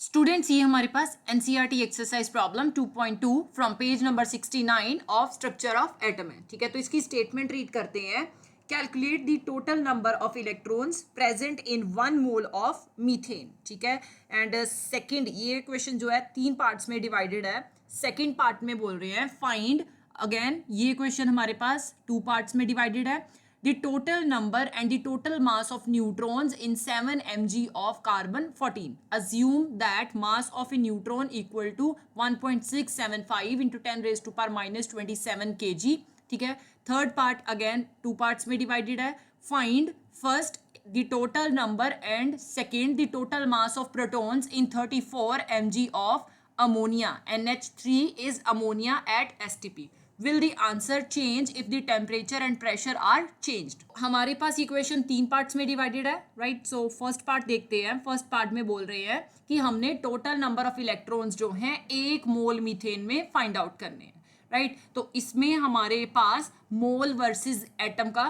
Students ये हमारे पास NCERT exercise problem 2.2 from page number 69 of structure of atom है। ठीक है, तो इसकी स्टेटमेंट रीड करते हैं। Calculate the total number of electrons present in 1 mole of methane. ठीक है, एंड सेकंड ये क्वेश्चन जो है 3 पार्ट्स में डिवाइडेड है। सेकंड पार्ट में बोल रहे हैं फाइंड, अगेन ये क्वेश्चन हमारे पास 2 पार्ट्स में डिवाइडेड है। The total number and the total mass of neutrons in 7 mg of carbon 14. Assume that mass of a neutron equal to 1.675 into 10 raised to power minus 27 kg. ठीक है, third part again 2 parts में divided है। Find first the total number and second the total mass of protons in 34 mg of ammonia. NH3 is ammonia at STP. Will the answer change if the temperature and pressure are changed? हमारे पास equation 3 parts में divided है, right. So first part देखते हैं। First part में बोल रहे हैं कि हमने टोटल नंबर ऑफ इलेक्ट्रॉन्स जो हैं 1 मोल मीथेन में फाइंड आउट करने हैं, राइट। तो इसमें हमारे पास मोल वर्सेस एटम का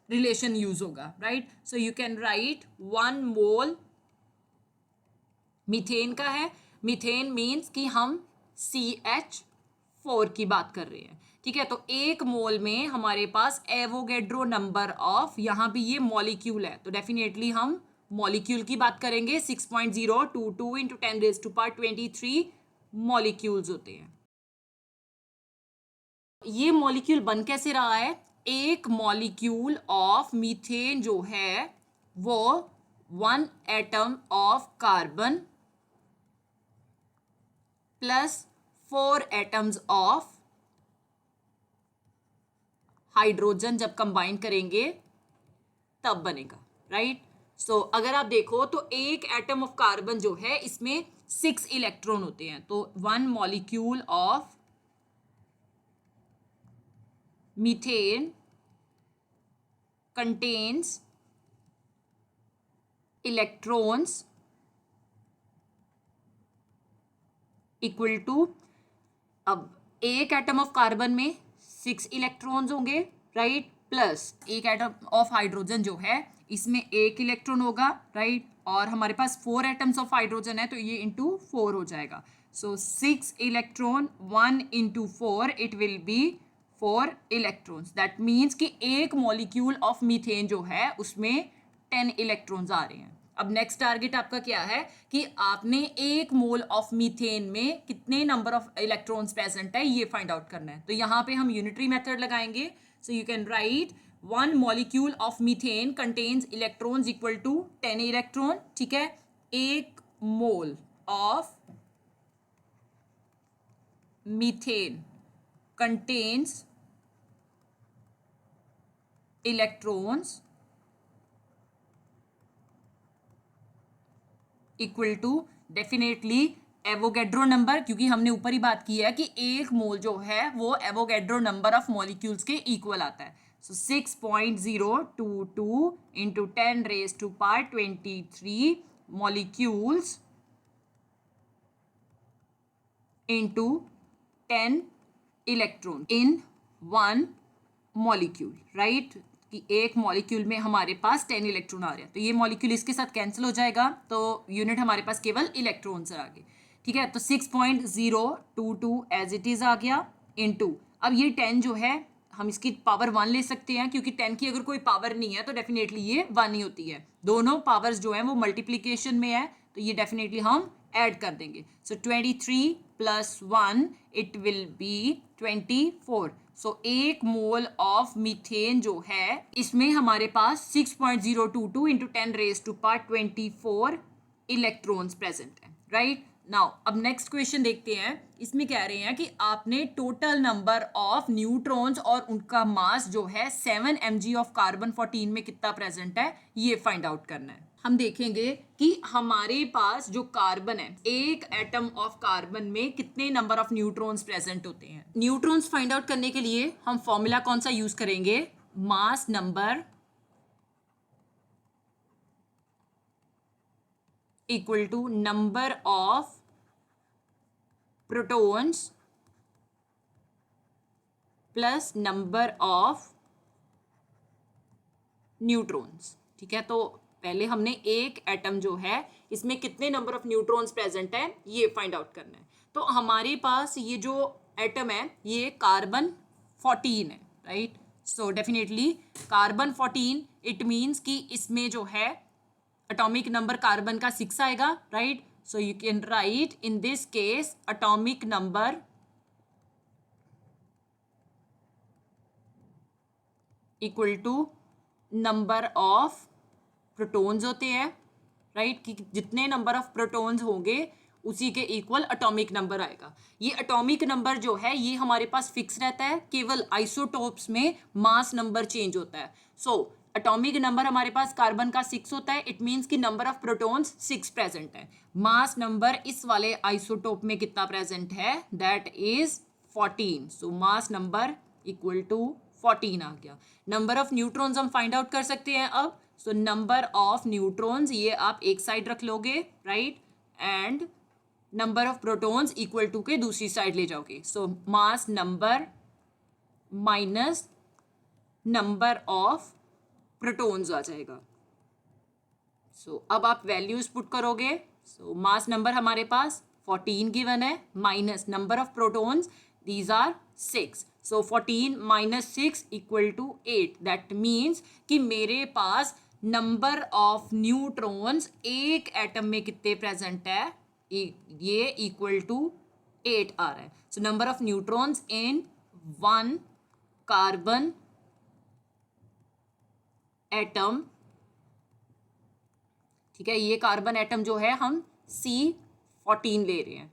रिलेशन यूज होगा, right. So you can write 1 mole methane का है। मीथेन मीन्स कि हम CH4 की बात कर रहे हैं। ठीक है, तो 1 मोल में हमारे पास एवोगेड्रो नंबर ऑफ, यहाँ भी ये मॉलिक्यूल है तो डेफिनेटली हम मॉलिक्यूल की बात करेंगे। 6.022 into 10 raise to power 23 molecules होते हैं। ये मॉलिक्यूल बन कैसे रहा है? एक मॉलिक्यूल ऑफ मीथेन जो है वो 1 atom of carbon plus 4 atoms of hydrogen जब कंबाइन करेंगे तब बनेगा, राइट। सो अगर आप देखो तो एक एटम ऑफ कार्बन जो है इसमें 6 इलेक्ट्रॉन होते हैं। तो 1 molecule of methane contains electrons equal to, अब एक एटम ऑफ कार्बन में 6 इलेक्ट्रॉन्स होंगे, राइट, प्लस एक एटम ऑफ हाइड्रोजन जो है इसमें 1 इलेक्ट्रॉन होगा, राइट, और हमारे पास 4 एटम्स ऑफ हाइड्रोजन है तो ये इंटू 4 हो जाएगा। सो 6 electron 1 into 4 it will B 4 electrons. That means कि एक मॉलिक्यूल ऑफ मीथेन जो है उसमें 10 इलेक्ट्रॉन्स आ रहे हैं। अब नेक्स्ट टारगेट आपका क्या है कि आपने 1 मोल ऑफ मीथेन में कितने नंबर ऑफ इलेक्ट्रॉन्स प्रेजेंट है ये फाइंड आउट करना है। तो यहाँ पे हम यूनिटरी मेथड लगाएंगे। So you can write 1 molecule of methane contains electrons equal to 10 electron. ठीक है, 1 mole of methane contains electrons equal to definitely Avogadro number, क्योंकि हमने ऊपर ही बात की है कि 1 मोल जो है वो एवोगेड्रो नंबर ऑफ मॉलिक्यूल्स के इक्वल आता है। So 6.022 into 10 raise to power 23 molecules into 10 electron in 1 molecule, right, कि एक मॉलिक्यूल में हमारे पास 10 इलेक्ट्रॉन आ रहे हैं तो ये मॉलिक्यूल इसके साथ कैंसिल हो जाएगा तो यूनिट हमारे पास केवल इलेक्ट्रॉन्स आ गए। ठीक है, तो 6.022 एज इट इज आ गया इनटू, अब ये 10 जो है हम इसकी पावर 1 ले सकते हैं क्योंकि 10 की अगर कोई पावर नहीं है तो डेफिनेटली ये 1 ही होती है। दोनों पावर्स जो है वो मल्टीप्लीकेशन में है तो ये डेफिनेटली हम ऐड कर देंगे। So 23 plus 1 it will be 24। So 1 mole of methane जो है इसमें हमारे पास 6.022 into 10 raise to power 24 electrons present है, राइट। नाउ अब नेक्स्ट क्वेश्चन देखते हैं। इसमें कह रहे हैं कि आपने टोटल नंबर ऑफ न्यूट्रॉन्स और उनका मास जो है 7 mg ऑफ कार्बन 14 में कितना प्रेजेंट है ये फाइंड आउट करना है। हम देखेंगे कि हमारे पास जो कार्बन है, एक एटम ऑफ कार्बन में कितने नंबर ऑफ न्यूट्रॉन्स प्रेजेंट होते हैं। न्यूट्रॉन्स फाइंड आउट करने के लिए हम फॉर्मूला कौन सा यूज करेंगे? Mass number equal to number of protons plus number of neutrons. ठीक है, तो पहले हमने एक एटम जो है इसमें कितने नंबर ऑफ न्यूट्रॉन्स प्रेजेंट है ये फाइंड आउट करना है। तो हमारे पास ये जो एटम है ये कार्बन 14 है, right. So definitely carbon 14, it means कि इसमें जो है एटॉमिक नंबर कार्बन का 6 आएगा, right. So you can write in this case atomic number equal to number of protons होते हैं, राइट, कि जितने नंबर ऑफ प्रोटॉन्स होंगे उसी के इक्वल एटॉमिक नंबर आएगा। ये एटॉमिक नंबर जो है ये हमारे पास फिक्स रहता है, केवल आइसोटोप्स में मास नंबर चेंज होता है। सो एटॉमिक नंबर हमारे पास कार्बन का 6 होता है, इट मीन्स कि नंबर ऑफ प्रोटॉन्स 6 प्रेजेंट है। मास नंबर इस वाले आइसोटोप में कितना प्रेजेंट है, that is 14। So mass number equal to 14 आ गया। नंबर ऑफ न्यूट्रॉन्स हम फाइंड आउट कर सकते हैं अब। सो नंबर ऑफ न्यूट्रॉन्स ये आप एक साइड रख लोगे, right, and number of protons equal to के दूसरी साइड ले जाओगे। So mass number minus number of protons आ जाएगा। सो अब आप वैल्यूज पुट करोगे। सो मास नंबर हमारे पास 14 गिवन है, minus number of protons these are 6। So 14 minus 6 equal to 8। That means कि मेरे पास नंबर ऑफ न्यूट्रॉन्स एक एटम में कितने प्रेजेंट है, ये इक्वल टू 8 आ रहा है। So number of neutrons in 1 carbon atom, ठीक है, ये कार्बन एटम जो है हम C14 ले रहे हैं,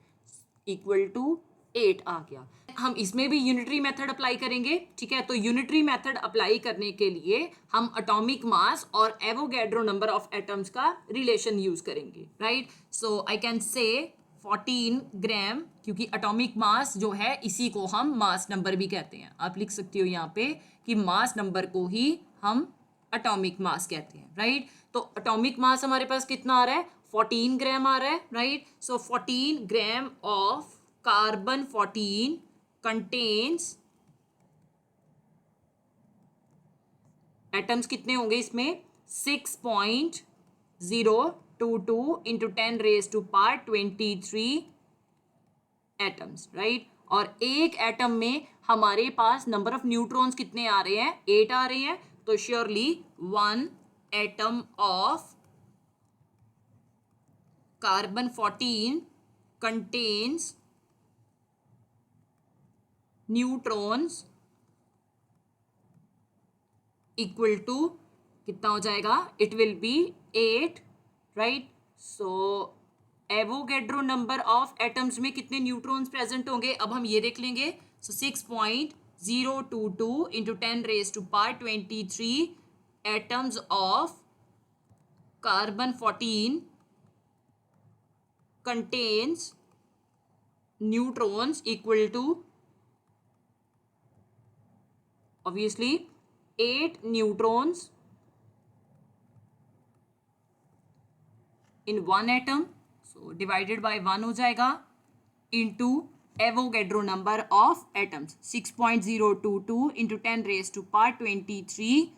इक्वल टू 8 आ गया। हम इसमें भी यूनिटरी मेथड अप्लाई करेंगे, ठीक है। तो यूनिटरी मेथड अप्लाई करने के लिए हम एटॉमिक मास और एवोगैड्रो नंबर ऑफ एटम्स का रिलेशन यूज करेंगे, right. So I can say 14 ग्राम, क्योंकि एटॉमिक मास जो है इसी को हम मास नंबर भी कहते हैं। आप लिख सकते हो यहाँ पे कि मास नंबर को ही हम एटॉमिक मास कहते हैं, राइट। तो एटॉमिक मास हमारे पास कितना आ रहा है, 14 ग्राम आ रहा है, right. So 14 gram of carbon 14 contains, atoms कितने होंगे इसमें, 6.022 into 10 raise to power 23 atoms, right. और एक एटम में हमारे पास नंबर ऑफ न्यूट्रॉन्स कितने आ रहे हैं, 8 आ रहे हैं। तो surely 1 atom of carbon 14 contains neutrons equal to कितना हो जाएगा, it will be 8, right. So Avogadro number of atoms में कितने न्यूट्रॉन्स प्रेजेंट होंगे, अब हम ये देख लेंगे। So 6.022 into 10 raise to power 23 atoms of carbon 14 contains neutrons equal to obviously 8 neutrons in one atom, so divided by 1 हो जाएगा, into Avogadro number of atoms 6.022 into 10 raised to power 23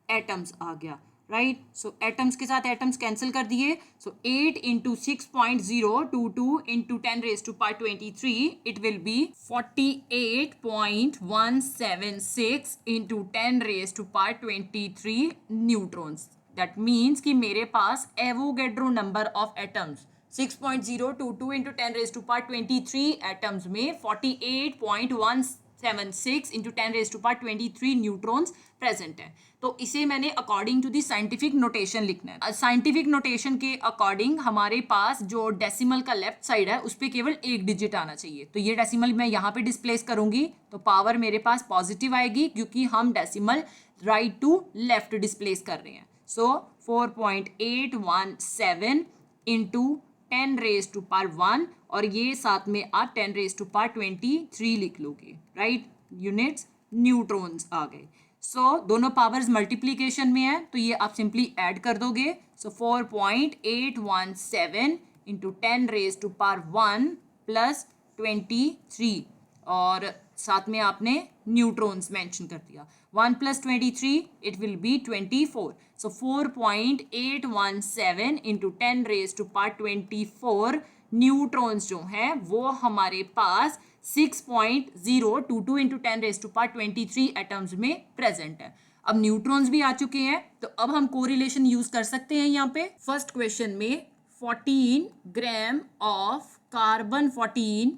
atoms आ गया, right. सो atoms के साथ atoms cancel कर दिए। So 8 into 6.022 into 10 raise to power 23 it will be 48.176 into 10 raise to power 23 neutrons. That means कि मेरे पास Avogadro number of atoms 6.022 into 10 raise to power 23 atoms में 48.176 into 10 raise to power 23 neutrons present है। तो इसे मैंने according to the scientific notation लिखना है। साइंटिफिक नोटेशन के अकॉर्डिंग हमारे पास जो डेसिमल का लेफ्ट साइड है उस पर केवल एक डिजिट आना चाहिए। तो ये डेसिमल मैं यहाँ पे डिस्प्लेस करूंगी तो पावर मेरे पास पॉजिटिव आएगी, क्योंकि हम decimal right to left displace कर रहे हैं। So 4.817 into 10 raise to power 1 और ये साथ में आप 10 रेज टू पावर 23 लिख लोगे, राइट। यूनिट्स न्यूट्रॉन्स आ गए। सो दोनों पावर्स मल्टीप्लीकेशन में है तो ये आप सिंपली ऐड कर दोगे। So 4.817 into 10 raise to power 1 plus 23 और साथ में आपने न्यूट्रॉन्स मेंशन कर दिया. 1 + 23 it will be 24. So 4.817 into 10⁻²4 neutrons जो हैं वो हमारे पास 6.022 इंटू 10⁻23 एटम्स में प्रेजेंट है. अब न्यूट्रॉन्स भी आ चुके हैं तो अब हम कोरिलेशन यूज कर सकते हैं. यहाँ पे फर्स्ट क्वेश्चन में 14 gram of carbon 14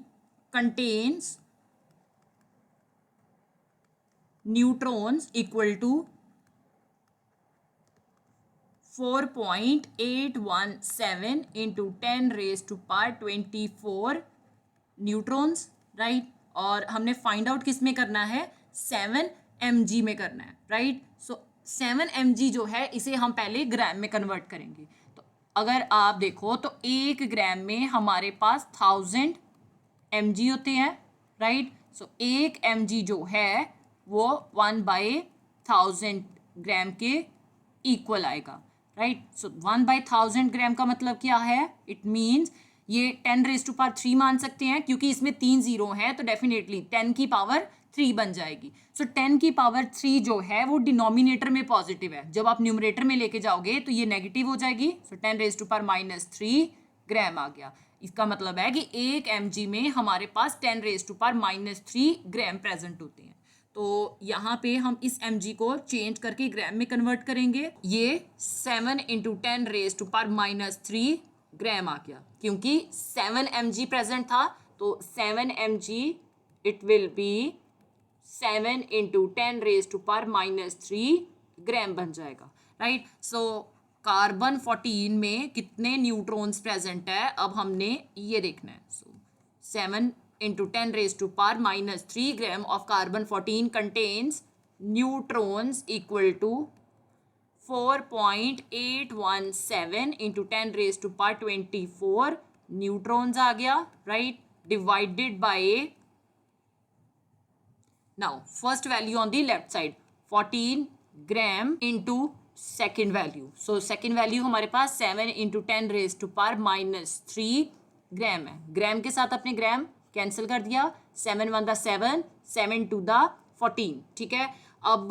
contains neutrons equal to 4.817 into 10⁻24 neutrons, right. और हमने फाइंड आउट किस में करना है, 7 mg में करना है, राइट. सो 7 mg जो है इसे हम पहले ग्राम में कन्वर्ट करेंगे. तो अगर आप देखो तो 1 ग्राम में हमारे पास 1000 mg होते हैं, राइट. सो 1 mg जो है वो 1/1000 ग्राम के इक्वल आएगा, राइट. सो 1/1000 ग्राम का मतलब क्या है, इट मीन्स ये 10⁻³ मान सकते हैं क्योंकि इसमें 3 जीरो हैं तो डेफिनेटली 10⁻³ बन जाएगी. सो 10⁻³ जो है वो डिनोमिनेटर में पॉजिटिव है, जब आप न्यूमरेटर में लेके जाओगे तो ये नेगेटिव हो जाएगी. सो 10⁻³ ग्राम आ गया. इसका मतलब है कि 1 mg में हमारे पास 10⁻³ ग्राम प्रेजेंट होते हैं. तो यहाँ पे हम इस mg को चेंज करके ग्राम में कन्वर्ट करेंगे. ये 7 इंटू 10⁻³ ग्राम आ गया क्योंकि 7 mg प्रेजेंट था. तो 7 mg it will B 7 into 10⁻³ ग्राम बन जाएगा, राइट. सो कार्बन 14 में कितने न्यूट्रॉन्स प्रेजेंट है अब हमने ये देखना है. So 7 into 10⁻³ gram of carbon 14 contains neutrons equal to 4.817 into 10⁻24 neutrons आ गया, right. Divided by now first value on the left side 14 gram into second value. So second value हमारे पास 7 इंटू 10⁻³ ग्राम है. ग्राम के साथ अपने ग्राम कैंसिल कर दिया. 7 × 1 = 7, 7 × 2 = 14, ठीक है. अब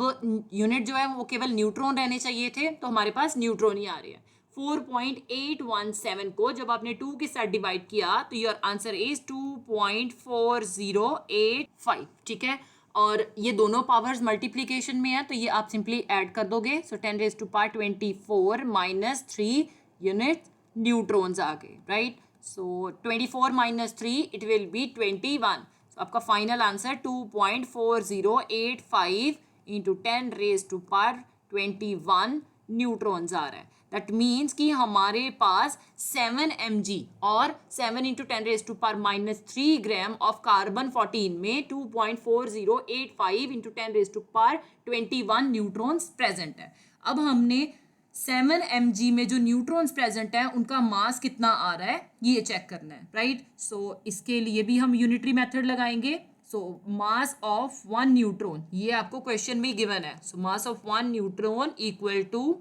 यूनिट जो है वो केवल न्यूट्रॉन रहने चाहिए थे तो हमारे पास न्यूट्रॉन ही आ रहे हैं. 4.817 को जब आपने 2 के साथ डिवाइड किया तो योर आंसर इज 2.4085, ठीक है. और ये दोनों पावर्स मल्टीप्लीकेशन में है तो ये आप सिंपली ऐड कर दोगे. सो 10⁻24 - 3 यूनिट न्यूट्रॉन्स आ गए, right. So 24 - 3 it will be 21. सो आपका फाइनल आंसर 2.4085 इंटू 10⁻21 न्यूट्रॉन्स आ रहा है. दैट मीन्स कि हमारे पास 7 mg और 7 इंटू 10⁻³ ग्राम ऑफ कार्बन 14 में 2.4085 इंटू 10⁻21 न्यूट्रॉन्स प्रेजेंट है. अब हमने 7 mg में जो न्यूट्रॉन्स प्रेजेंट है उनका मास कितना आ रहा है ये चेक करना है, राइट. सो इसके लिए भी हम यूनिटरी मेथड लगाएंगे. सो मास ऑफ 1 न्यूट्रॉन ये आपको क्वेश्चन में गिवन है. So mass of 1 neutron equal to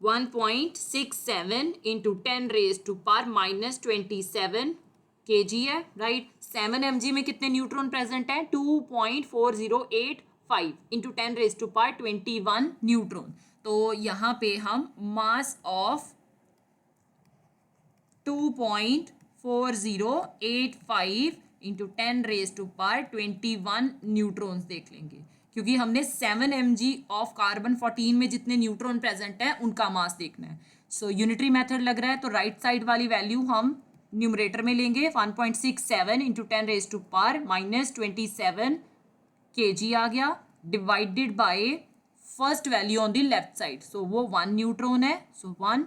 1.67 into 10⁻⁻27 kg है, राइट. 7 mg में कितने न्यूट्रॉन प्रेजेंट है 2.4085 इंटू 10⁻21 न्यूट्रॉन. तो यहाँ पे हम मास ऑफ 2.4085 इंटू 10⁻21 न्यूट्रॉन्स देख लेंगे क्योंकि हमने 7 mg ऑफ कार्बन 14 में जितने न्यूट्रॉन प्रेजेंट है उनका मास देखना है. सो यूनिटरी मेथड लग रहा है तो राइट साइड वाली वैल्यू हम न्यूमरेटर में लेंगे. 1.67 इंटू 10⁻⁻27 kg आ गया divided by first value on the left side. So वो 1 न्यूट्रॉन है. सो 1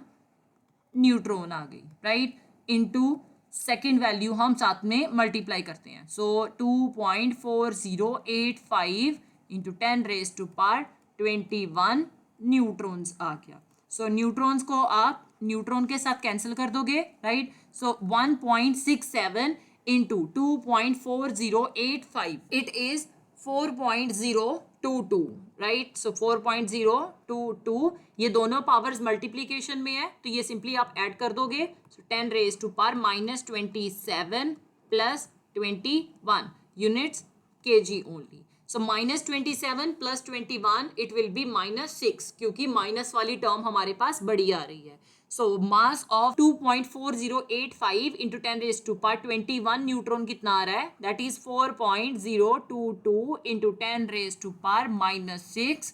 न्यूट्रॉन आ गई, राइट. इनटू सेकेंड वैल्यू हम साथ में मल्टीप्लाई करते हैं. सो 2.4085 इंटू 10⁻21 न्यूट्रॉन्स आ गया. सो न्यूट्रॉन्स को आप न्यूट्रॉन के साथ कैंसिल कर दोगे, right. So 1.67 into 2.4085 it is 4.0 22, right. So 4.022, ये दोनों पावर्स मल्टीप्लीकेशन में है तो ये सिंपली आप ऐड कर दोगे. So 10 raise to power -27 plus 21 units kg only. So -27 plus 21 it will be -6, क्योंकि माइनस वाली टर्म हमारे पास बड़ी आ रही है. So mass of 2.4085 into 10 raise to power 21 neutron कितना आ रहा है, that is 4.022 into 10 raise to power -6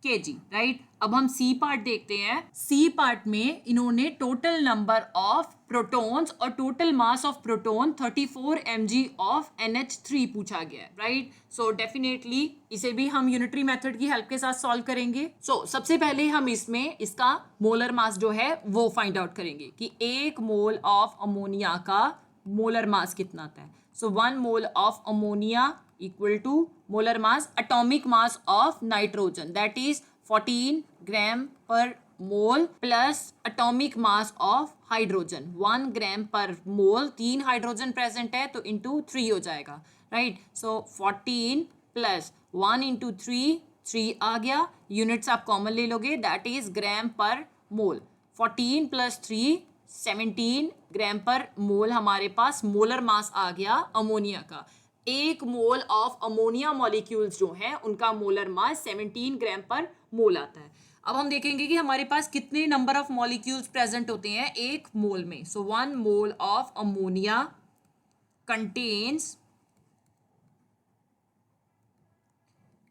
kg, right. अब हम सी पार्ट देखते हैं. सी पार्ट में इन्होंने टोटल नंबर ऑफ प्रोटॉन्स और total mass of proton 34 mg of NH3 पूछा गया है, राइट. सो डेफिनेटली इसे भी हम यूनिटरी मेथड की हेल्प के साथ सॉल्व करेंगे. सो सबसे पहले हम इसमें इसका मोलर मास जो है वो फाइंड आउट करेंगे कि 1 मोल ऑफ अमोनिया का मोलर मास कितना आता है. सो 1 mole of ammonia equal to molar mass atomic mass of nitrogen, that is 14 gram per mole plus atomic mass of hydrogen 1 gram per mole. 3 hydrogen present है तो into 3 हो जाएगा, right. So 14 plus 1 into 3 आ गया. Units आप common ले लोगे, that is gram पर मोल. 14 प्लस 3 17 ग्राम पर मोल हमारे पास मोलर मास आ गया अमोनिया का. 1 मोल ऑफ अमोनिया मॉलिक्यूल्स जो हैं उनका मोलर मास 17 ग्राम पर मोल आता है. अब हम देखेंगे कि हमारे पास कितने नंबर ऑफ मॉलिक्यूल्स प्रेजेंट होते हैं 1 मोल में. So 1 mole of ammonia contains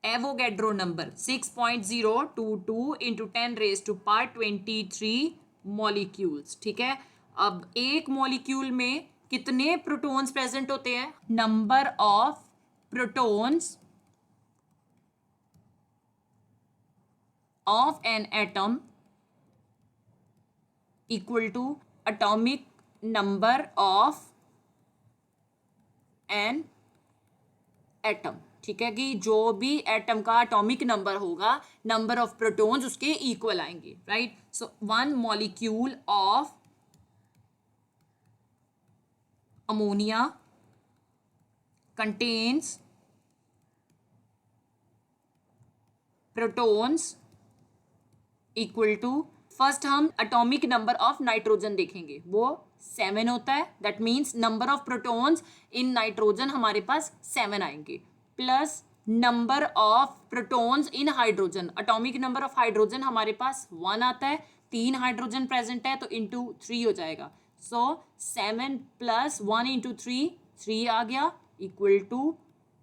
Avogadro number 6.022 into 10 raise to power 23 molecules, ठीक है. अब एक मॉलिक्यूल में कितने प्रोटॉन्स प्रेजेंट होते हैं, number of protons of an atom equal to atomic number of an atom, ठीक है. कि जो भी एटम का एटॉमिक नंबर होगा नंबर ऑफ प्रोटॉन्स उसके इक्वल आएंगे, right. So 1 molecule of ammonia contains protons equal to, first हम एटॉमिक नंबर ऑफ नाइट्रोजन देखेंगे, वो 7 होता है. That means number of protons in nitrogen हमारे पास 7 आएंगे, plus number of protons in hydrogen, atomic number of hydrogen हमारे पास 1 आता है. 3 हाइड्रोजन प्रेजेंट है तो इंटू 3 हो जाएगा. सो 7 प्लस 1 इंटू 3 आ गया equal to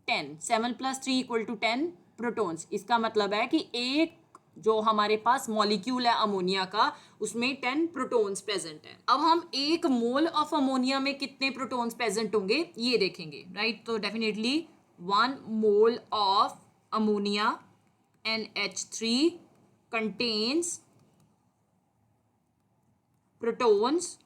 10. 7 plus 3 equal to 10 protons. इसका मतलब है कि एक जो हमारे पास मॉलिक्यूल है अमोनिया का उसमें 10 प्रोटॉन्स प्रेजेंट है. अब हम 1 मोल ऑफ अमोनिया में कितने प्रोटॉन्स प्रेजेंट होंगे ये देखेंगे, राइट. तो definitely 1 mole of ammonia NH3 contains protons.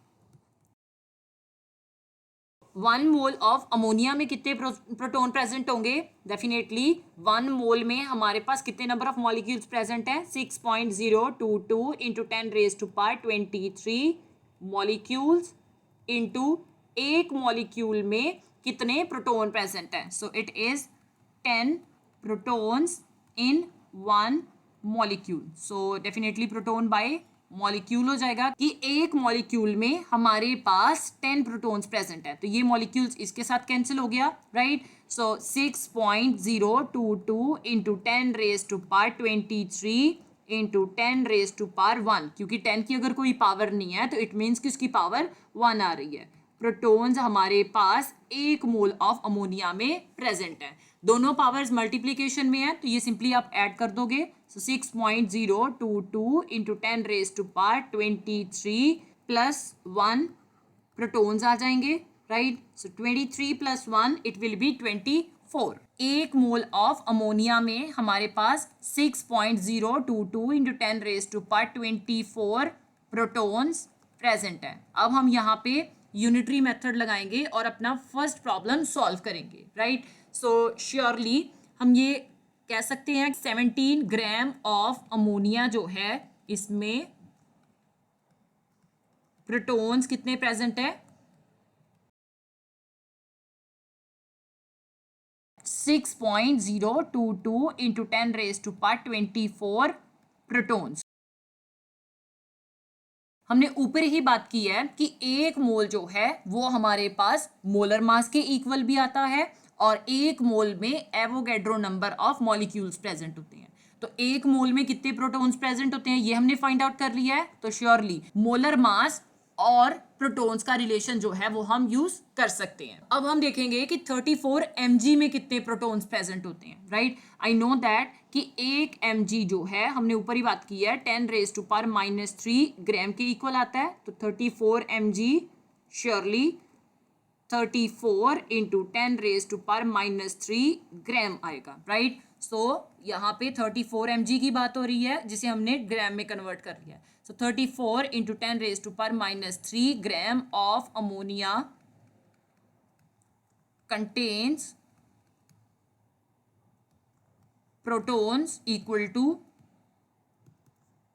1 mole of ammonia में कितने प्रोटॉन प्रेजेंट होंगे, डेफिनेटली 1 मोल में हमारे पास कितने नंबर ऑफ मॉलिक्यूल्स प्रेजेंट है 6.022 into 10 raise to power 23 molecules into 1 molecule में कितने प्रोटॉन प्रेजेंट है. So it is 10 protons in 1 molecule. So definitely proton by molecule हो जाएगा कि एक मॉलिक्यूल में हमारे पास 10 प्रोटॉन्स प्रेजेंट है. तो ये मॉलिक्यूल्स इसके साथ कैंसिल हो गया, right. So 6.022 into 10 raise to power 23 into 10 raise to power 1, क्योंकि 10 की अगर कोई पावर नहीं है तो इट मीन्स कि उसकी पावर 1 आ रही है. प्रोटॉन्स हमारे पास 1 मोल ऑफ अमोनिया में प्रेजेंट है. दोनों पावर्स मल्टीप्लीकेशन में है तो ये सिंपली आप ऐड कर दोगे. So 6.022 into 10 raise to power 23 plus 1 protons आ जाएंगे, right. So 23 plus 1 it will be 24. 1 mole of ammonia में हमारे पास 6.022 into 10 raise to power 24 protons present है. अब हम यहाँ पे यूनिटरी मेथड लगाएंगे और अपना फर्स्ट प्रॉब्लम सॉल्व करेंगे, राइट. सो श्योरली हम ये कह सकते हैं 17 ग्राम ऑफ अमोनिया जो है इसमें प्रोटॉन्स कितने प्रेजेंट है 6.022 into 10 raised to power 24 protons. हमने ऊपर ही बात की है कि एक मोल जो है वो हमारे पास मोलर मास के इक्वल भी आता है और एक मोल में Avogadro number of molecules present होते हैं। तो एक मोल में कितने प्रोटॉन्स प्रेजेंट होते हैं ये हमने फाइंड आउट कर लिया है। तो श्योरली मोलर मास और प्रोटॉन्स का रिलेशन जो है वो हम यूज कर सकते हैं। अब हम देखेंगे कि 34 mg में कितने प्रोटॉन्स प्रेजेंट होते हैं। राइट, आई नो दैट कि 1 mg जो है हमने ऊपर ही बात की है 10 रेज टू पावर -3 ग्राम के इक्वल आता है। तो 34 mg surely 34 into 10 raise to power -3 gram आएगा। राइट, सो यहाँ पे 34 mg की बात हो रही है जिसे हमने ग्राम में कन्वर्ट कर लिया है। So 34 into 10 raise to power -3 gram of ammonia contains protons equal to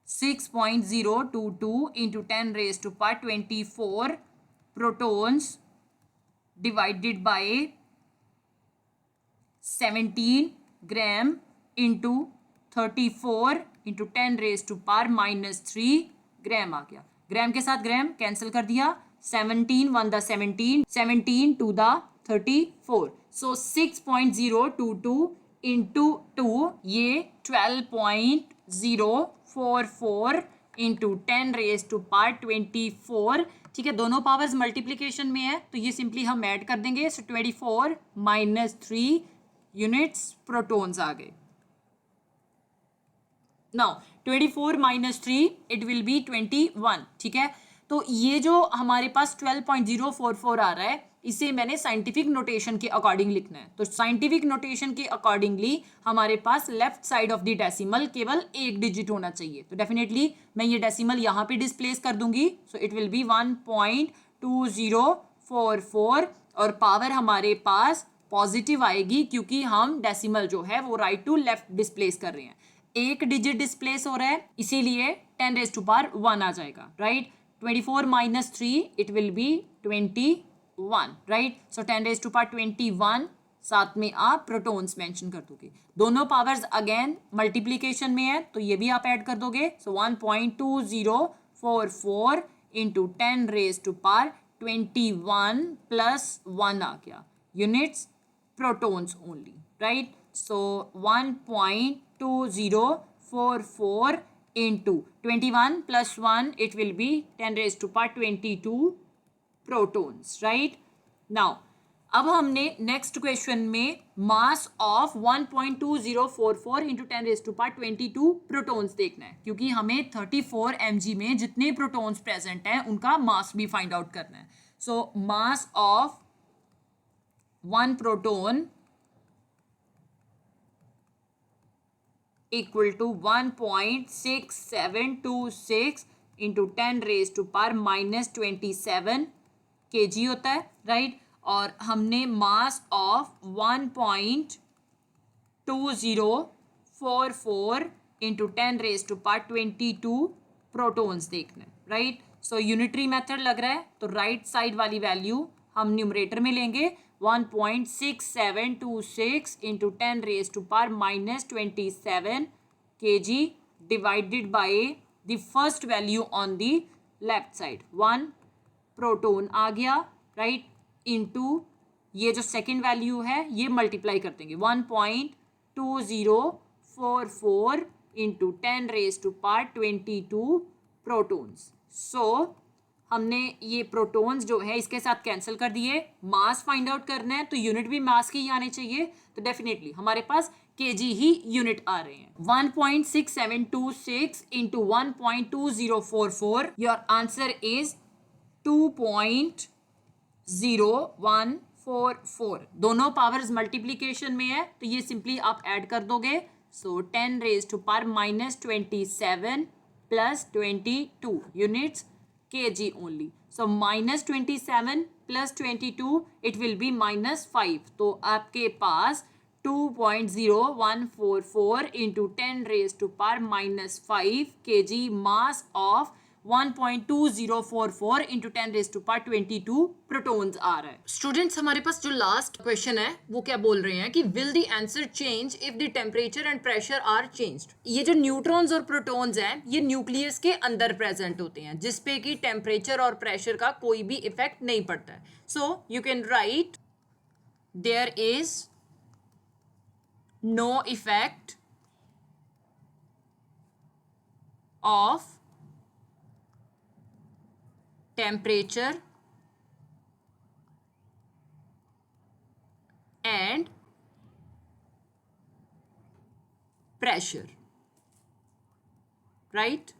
6.022 into 10 raised to power 24 protons divided by 17 gram into 34 into 10 raised to power -3 ग्राम आ गया। ग्राम के साथ ग्राम कैंसिल कर दिया, 17 1 द 17, 17 2 द 34। सो 6.022 इंटू 2 ये 12.044 into 10 raise to power 24। ठीक है, दोनों powers multiplication में है तो ये सिंपली हम ऐड कर देंगे। सो 24 -3 यूनिट्स प्रोटॉन्स आ गए। Now 24 -3 it will be 21। ठीक है, तो ये जो हमारे पास 12.044 आ रहा है इसे मैंने साइंटिफिक नोटेशन के अकॉर्डिंग लिखना है। तो साइंटिफिक नोटेशन के अकॉर्डिंगली हमारे पास left side of the decimal केवल एक डिजिट होना चाहिए। तो डेफिनेटली मैं ये डेसिमल यहाँ पे डिस्प्लेस कर दूंगी। सो इट विल बी 1.2044 और पावर हमारे पास पॉजिटिव आएगी क्योंकि हम डेसिमल जो है वो राइट टू लेफ्ट डिस्प्लेस कर रहे हैं। एक डिजिट डिस्प्लेस हो रहा है इसीलिए 10 रेज टू पावर 1 आ जाएगा। Right, 24 -3 it will be 21। Right, so 10 raise to power 21 साथ में आप प्रोटॉन्स मेंशन कर दोगे। दोनों पावर्स अगेन मल्टीप्लीकेशन में है तो ये भी आप ऐड कर दोगे। सो 1.2044 इंटू 10 रेज टू पावर 21 + 1 आ गया units protons only. Right, so 1.2044 into 21 + 1 it will be 10 raised to power 22 protons। right now अब हमने नेक्स्ट क्वेश्चन में mass of 1.2044 into 10 raised to power 22 protons देखना है क्योंकि हमें 34 mg में जितने प्रोटॉन्स प्रेजेंट हैं उनका मास भी फाइंड आउट करना है। So mass of 1 proton equal to 1.6726 into 10 raised to power -27 kg होता है। राइट, और हमने mass of 1.2044 into 10 raised to power 22 protons देखना है। राइट, सो यूनिटरी मेथड लग रहा है तो राइट साइड वाली वैल्यू हम न्यूमरेटर में लेंगे 1.6726 into 10 raised to power -27 kg divided by the first value on the left side 1 proton आ गया। राइट, इनटू ये जो सेकेंड वैल्यू है ये मल्टीप्लाई कर देंगे 1.2044 into 10 raised to power 22 protons. So हमने ये प्रोटॉन्स जो है इसके साथ कैंसिल कर दिए। मास फाइंड आउट करना है तो यूनिट भी मास की ही आने चाहिए तो डेफिनेटली हमारे पास केजी ही यूनिट आ रहे हैं। 1.6726 into 1.2044 योर आंसर इज 2.0144। दोनों पावर्स मल्टीप्लीकेशन में है तो ये सिंपली आप ऐड कर दोगे। So 10 raised to power -27 + 22 units kg only। so -27 + 22 it will be -5। तो आपके पास 2.0144 into 10 raised to power -5 kg mass of 1.2044 into 10⁻22 protons आ रहा है। स्टूडेंट्स हमारे पास जो लास्ट क्वेश्चन है वो क्या बोल रहे हैं कि will the answer change if the temperature and pressure are changed. ये जो न्यूट्रॉन्स और प्रोटॉन्स हैं ये न्यूक्लियस के अंदर प्रेजेंट होते हैं जिसपे कि टेम्परेचर और प्रेशर का कोई भी इफेक्ट नहीं पड़ता है। So you can write there is no effect of temperature and pressure, right?